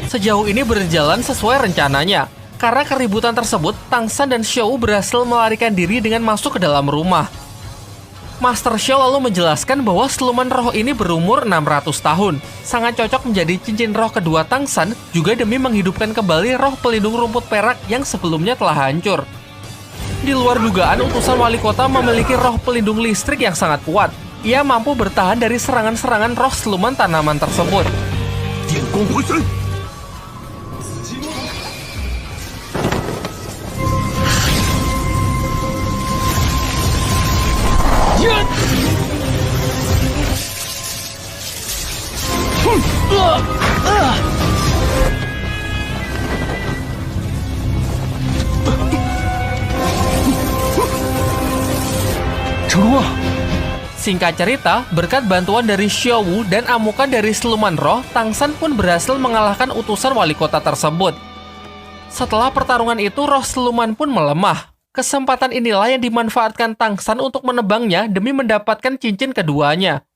Sejauh ini berjalan sesuai rencananya. Karena keributan tersebut, Tang San dan Xiao berhasil melarikan diri dengan masuk ke dalam rumah. Master Xiao lalu menjelaskan bahwa siluman roh ini berumur 600 tahun. Sangat cocok menjadi cincin roh kedua Tang San, juga demi menghidupkan kembali roh pelindung rumput perak yang sebelumnya telah hancur. Di luar dugaan, utusan wali kota memiliki roh pelindung listrik yang sangat kuat. Ia mampu bertahan dari serangan-serangan roh siluman tanaman tersebut. Singkat cerita, berkat bantuan dari Xiao Wu dan amukan dari siluman roh, Tang San pun berhasil mengalahkan utusan wali kota tersebut. Setelah pertarungan itu, roh siluman pun melemah. Kesempatan inilah yang dimanfaatkan Tang San untuk menebangnya demi mendapatkan cincin keduanya.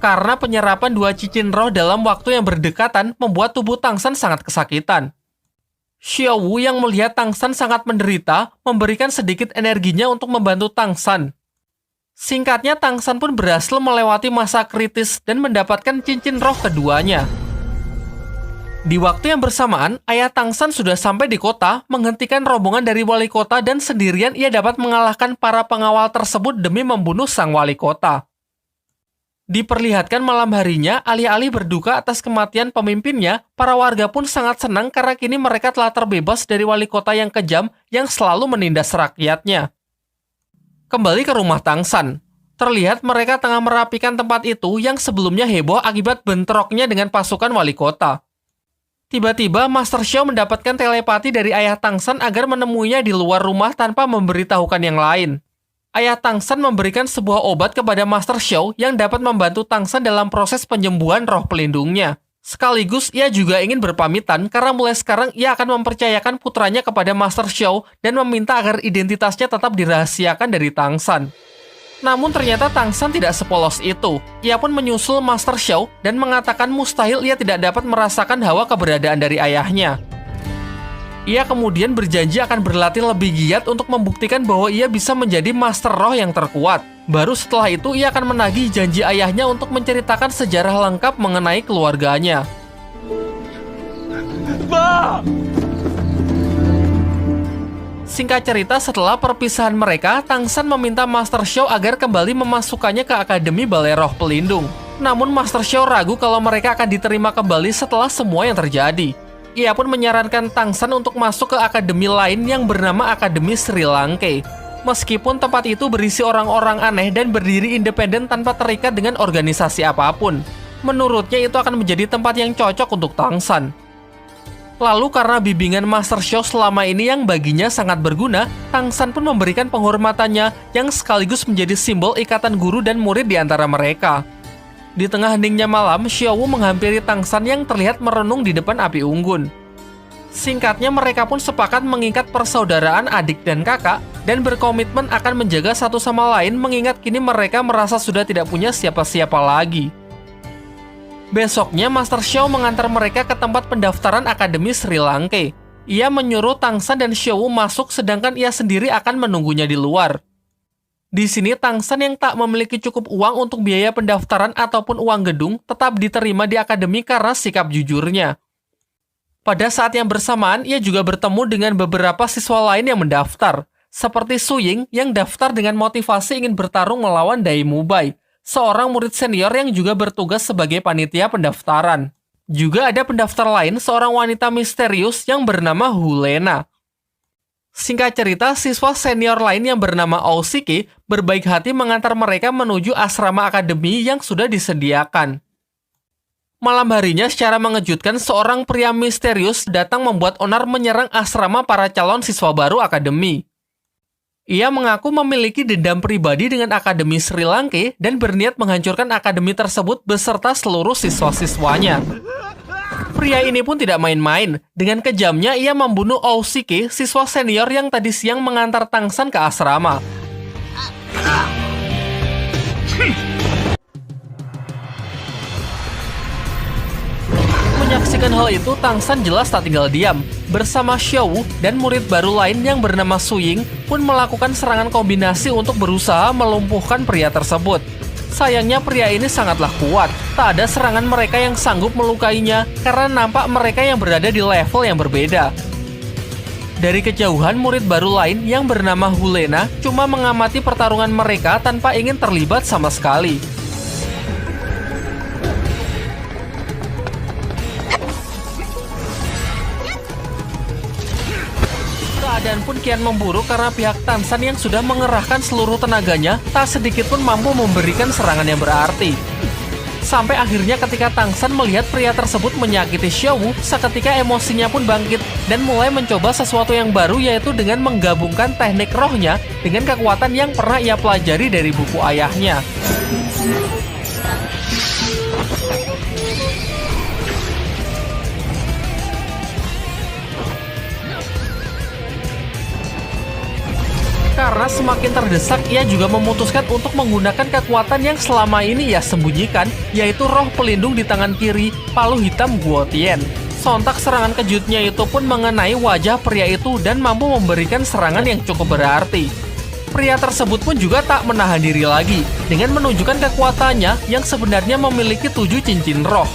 Karena penyerapan dua cincin roh dalam waktu yang berdekatan membuat tubuh Tang San sangat kesakitan. Xiao Wu yang melihat Tang San sangat menderita, memberikan sedikit energinya untuk membantu Tang San. Singkatnya, Tang San pun berhasil melewati masa kritis dan mendapatkan cincin roh keduanya. Di waktu yang bersamaan, ayah Tang San sudah sampai di kota, menghentikan rombongan dari wali kota dan sendirian ia dapat mengalahkan para pengawal tersebut demi membunuh sang wali kota. Diperlihatkan malam harinya, alih-alih berduka atas kematian pemimpinnya, para warga pun sangat senang karena kini mereka telah terbebas dari wali kota yang kejam yang selalu menindas rakyatnya. Kembali ke rumah Tang San. Terlihat mereka tengah merapikan tempat itu yang sebelumnya heboh akibat bentroknya dengan pasukan wali kota. Tiba-tiba, Master Xiao mendapatkan telepati dari ayah Tang San agar menemuinya di luar rumah tanpa memberitahukan yang lain. Ayah Tang San memberikan sebuah obat kepada Master Xiao yang dapat membantu Tang San dalam proses penyembuhan roh pelindungnya. Sekaligus, ia juga ingin berpamitan karena mulai sekarang ia akan mempercayakan putranya kepada Master Xiao dan meminta agar identitasnya tetap dirahasiakan dari Tang San. Namun ternyata Tang San tidak sepolos itu. Ia pun menyusul Master Xiao dan mengatakan mustahil ia tidak dapat merasakan hawa keberadaan dari ayahnya. Ia kemudian berjanji akan berlatih lebih giat untuk membuktikan bahwa ia bisa menjadi Master Roh yang terkuat. Baru setelah itu ia akan menagih janji ayahnya untuk menceritakan sejarah lengkap mengenai keluarganya. Singkat cerita, setelah perpisahan mereka, Tang San meminta Master Xiao agar kembali memasukkannya ke Akademi Balai Roh Pelindung. Namun Master Xiao ragu kalau mereka akan diterima kembali setelah semua yang terjadi. Ia pun menyarankan Tang San untuk masuk ke akademi lain yang bernama Akademi Sri Lanka. Meskipun tempat itu berisi orang-orang aneh dan berdiri independen tanpa terikat dengan organisasi apapun. Menurutnya itu akan menjadi tempat yang cocok untuk Tang San. Lalu karena bimbingan Master Xiao selama ini yang baginya sangat berguna, Tang San pun memberikan penghormatannya yang sekaligus menjadi simbol ikatan guru dan murid di antara mereka. Di tengah heningnya malam, Xiao Wu menghampiri Tang San yang terlihat merenung di depan api unggun. Singkatnya, mereka pun sepakat mengikat persaudaraan adik dan kakak dan berkomitmen akan menjaga satu sama lain mengingat kini mereka merasa sudah tidak punya siapa-siapa lagi. Besoknya, Master Xiao mengantar mereka ke tempat pendaftaran Akademi Sri Lanka. Ia menyuruh Tang San dan Xiao Wu masuk sedangkan ia sendiri akan menunggunya di luar. Di sini, Tang San yang tak memiliki cukup uang untuk biaya pendaftaran ataupun uang gedung tetap diterima di akademi karena sikap jujurnya. Pada saat yang bersamaan, ia juga bertemu dengan beberapa siswa lain yang mendaftar, seperti Su Ying yang daftar dengan motivasi ingin bertarung melawan Dai Mubai, seorang murid senior yang juga bertugas sebagai panitia pendaftaran. Juga ada pendaftar lain, seorang wanita misterius yang bernama Hulena. Singkat cerita, siswa senior lain yang bernama Ousiki berbaik hati mengantar mereka menuju asrama akademi yang sudah disediakan. Malam harinya, secara mengejutkan, seorang pria misterius datang membuat onar menyerang asrama para calon siswa baru akademi. Ia mengaku memiliki dendam pribadi dengan Akademi Sri Lanka dan berniat menghancurkan akademi tersebut beserta seluruh siswa-siswanya. Pria ini pun tidak main-main. Dengan kejamnya, ia membunuh Ousiki, siswa senior yang tadi siang mengantar Tang San ke asrama. Menyaksikan hal itu, Tang San jelas tak tinggal diam. Bersama Xiao dan murid baru lain yang bernama Su Ying pun melakukan serangan kombinasi untuk berusaha melumpuhkan pria tersebut. Sayangnya pria ini sangatlah kuat. Tak ada serangan mereka yang sanggup melukainya karena nampak mereka yang berada di level yang berbeda. Dari kejauhan, murid baru lain yang bernama Hulena cuma mengamati pertarungan mereka tanpa ingin terlibat sama sekali. Keadaan pun kian memburuk karena pihak Tang San yang sudah mengerahkan seluruh tenaganya tak sedikit pun mampu memberikan serangan yang berarti. Sampai akhirnya ketika Tang San melihat pria tersebut menyakiti Xiao, seketika emosinya pun bangkit dan mulai mencoba sesuatu yang baru, yaitu dengan menggabungkan teknik rohnya dengan kekuatan yang pernah ia pelajari dari buku ayahnya. Karena semakin terdesak, ia juga memutuskan untuk menggunakan kekuatan yang selama ini ia sembunyikan, yaitu roh pelindung di tangan kiri, palu hitam Guotian. Sontak serangan kejutnya itu pun mengenai wajah pria itu dan mampu memberikan serangan yang cukup berarti. Pria tersebut pun juga tak menahan diri lagi dengan menunjukkan kekuatannya yang sebenarnya memiliki 7 cincin roh.